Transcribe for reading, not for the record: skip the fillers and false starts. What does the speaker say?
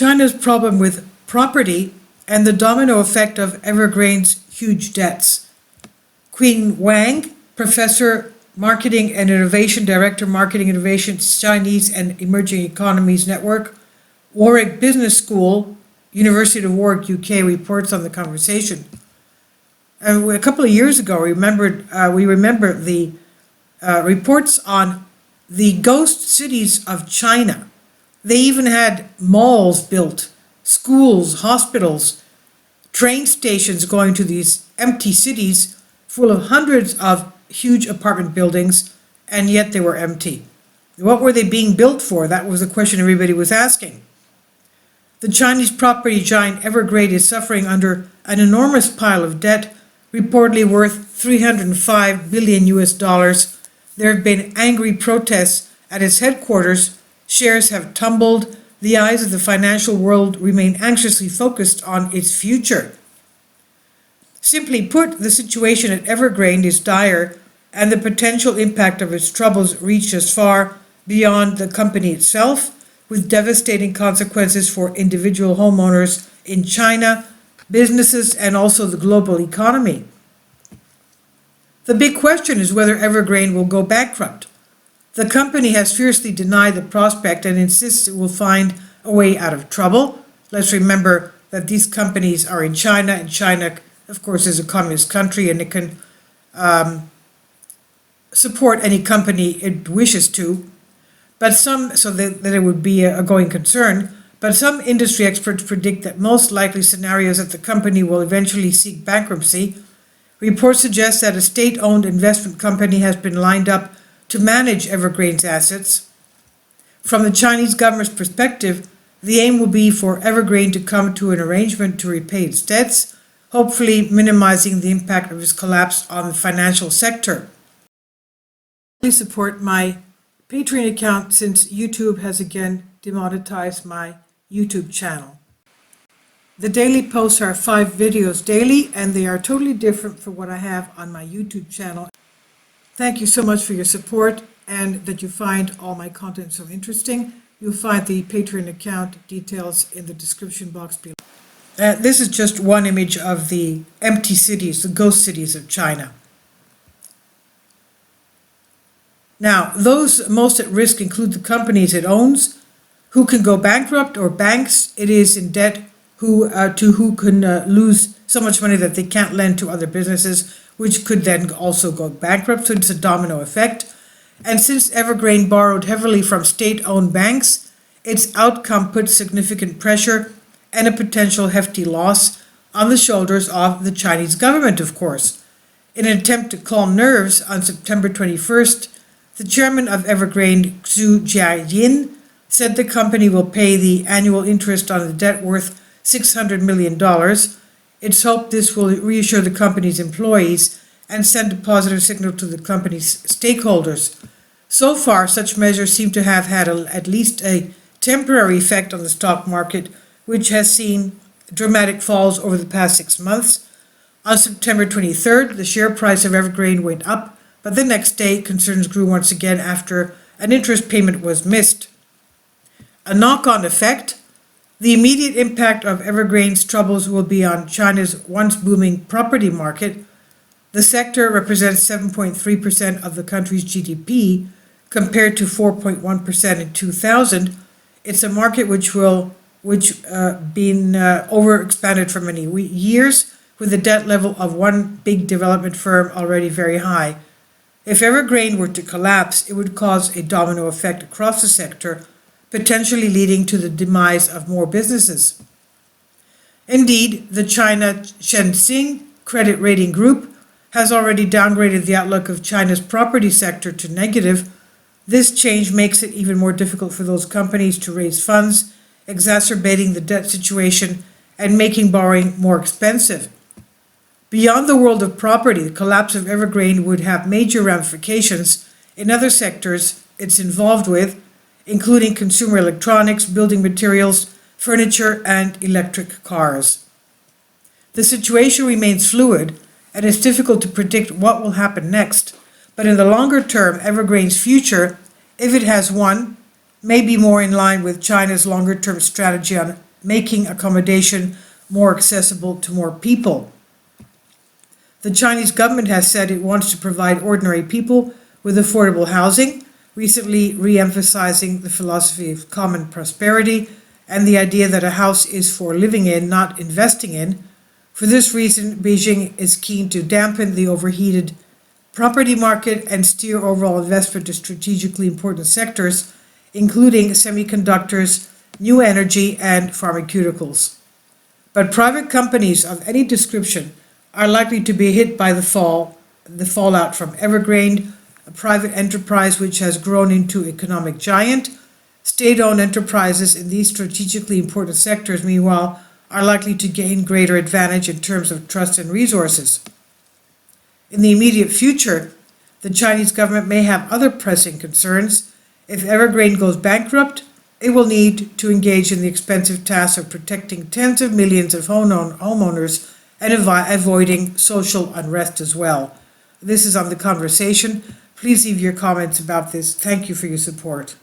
China's problem with property and the domino effect of Evergrande's huge debts. Queen Wang, Professor, Marketing and Innovation, Director, Marketing Innovation, Chinese and Emerging Economies Network, Warwick Business School, University of Warwick, UK, reports on the conversation. A couple of years ago, we remember the reports on the ghost cities of China. They even had malls built, schools, hospitals, train stations going to these empty cities full of hundreds of huge apartment buildings, and yet they were empty. What were they being built for? That was the question everybody was asking. The Chinese property giant Evergrande is suffering under an enormous pile of debt, reportedly worth $305 billion US. There have been angry protests at its headquarters. Shares have tumbled. The eyes of the financial world remain anxiously focused on its future. Simply put, the situation at Evergrande is dire, and the potential impact of its troubles reaches far beyond the company itself, with devastating consequences for individual homeowners in China, businesses, and also the global economy. The big question is whether Evergrande will go bankrupt. The company has fiercely denied the prospect and insists it will find a way out of trouble. Let's remember that these companies are in China, and China, of course, is a communist country, and it can support any company it wishes to. But so that it would be a going concern. But some industry experts predict that most likely scenarios that the company will eventually seek bankruptcy. Reports suggest that a state-owned investment company has been lined up to manage Evergrande's assets. From the Chinese government's perspective, the aim will be for Evergrande to come to an arrangement to repay its debts, hopefully minimizing the impact of its collapse on the financial sector. Please support my Patreon account since YouTube has again demonetized my YouTube channel. The daily posts are 5 videos daily, and they are totally different from what I have on my YouTube channel. Thank you so much for your support and that you find all my content so interesting. You'll find the Patreon account details in the description box below. This is just one image of the empty cities, the ghost cities of China. Now, those most at risk include the companies it owns, who can go bankrupt, or banks it is in debt who can lose so much money that they can't lend to other businesses, which could then also go bankrupt. So it's a domino effect. And since Evergrande borrowed heavily from state-owned banks, its outcome puts significant pressure and a potential hefty loss on the shoulders of the Chinese government, of course. In an attempt to calm nerves, on September 21st, the chairman of Evergrande, Xu Jiayin, said the company will pay the annual interest on the debt worth $600 million. It's hoped this will reassure the company's employees and send a positive signal to the company's stakeholders. So far, such measures seem to have had at least a temporary effect on the stock market, which has seen dramatic falls over the past 6 months. On September 23rd, the share price of Evergrande went up, but the next day, concerns grew once again after an interest payment was missed. A knock-on effect: the immediate impact of Evergrande's troubles will be on China's once booming property market. The sector represents 7.3% of the country's GDP, compared to 4.1% in 2000. It's a market which been overexpanded for many years, with a debt level of one big development firm already very high. If Evergrande were to collapse, it would cause a domino effect across the sector, potentially leading to the demise of more businesses. Indeed, the China Shenzhen Credit Rating Group has already downgraded the outlook of China's property sector to negative. This change makes it even more difficult for those companies to raise funds, exacerbating the debt situation and making borrowing more expensive. Beyond the world of property, the collapse of Evergrande would have major ramifications in other sectors it's involved with, including consumer electronics, building materials, furniture, and electric cars. The situation remains fluid, and it's difficult to predict what will happen next, but in the longer term, Evergrande's future, if it has one, may be more in line with China's longer-term strategy on making accommodation more accessible to more people. The Chinese government has said it wants to provide ordinary people with affordable housing, recently re-emphasizing the philosophy of common prosperity and the idea that a house is for living in, not investing in. For this reason, Beijing is keen to dampen the overheated property market and steer overall investment to strategically important sectors, including semiconductors, new energy, and pharmaceuticals. But private companies of any description are likely to be hit by the fallout from Evergrande, a private enterprise which has grown into economic giant. State-owned enterprises in these strategically important sectors, meanwhile, are likely to gain greater advantage in terms of trust and resources. In the immediate future, the Chinese government may have other pressing concerns. If Evergrande goes bankrupt, it will need to engage in the expensive task of protecting tens of millions of homeowners and avoiding social unrest as well. This is On the Conversation. Please leave your comments about this. Thank you for your support.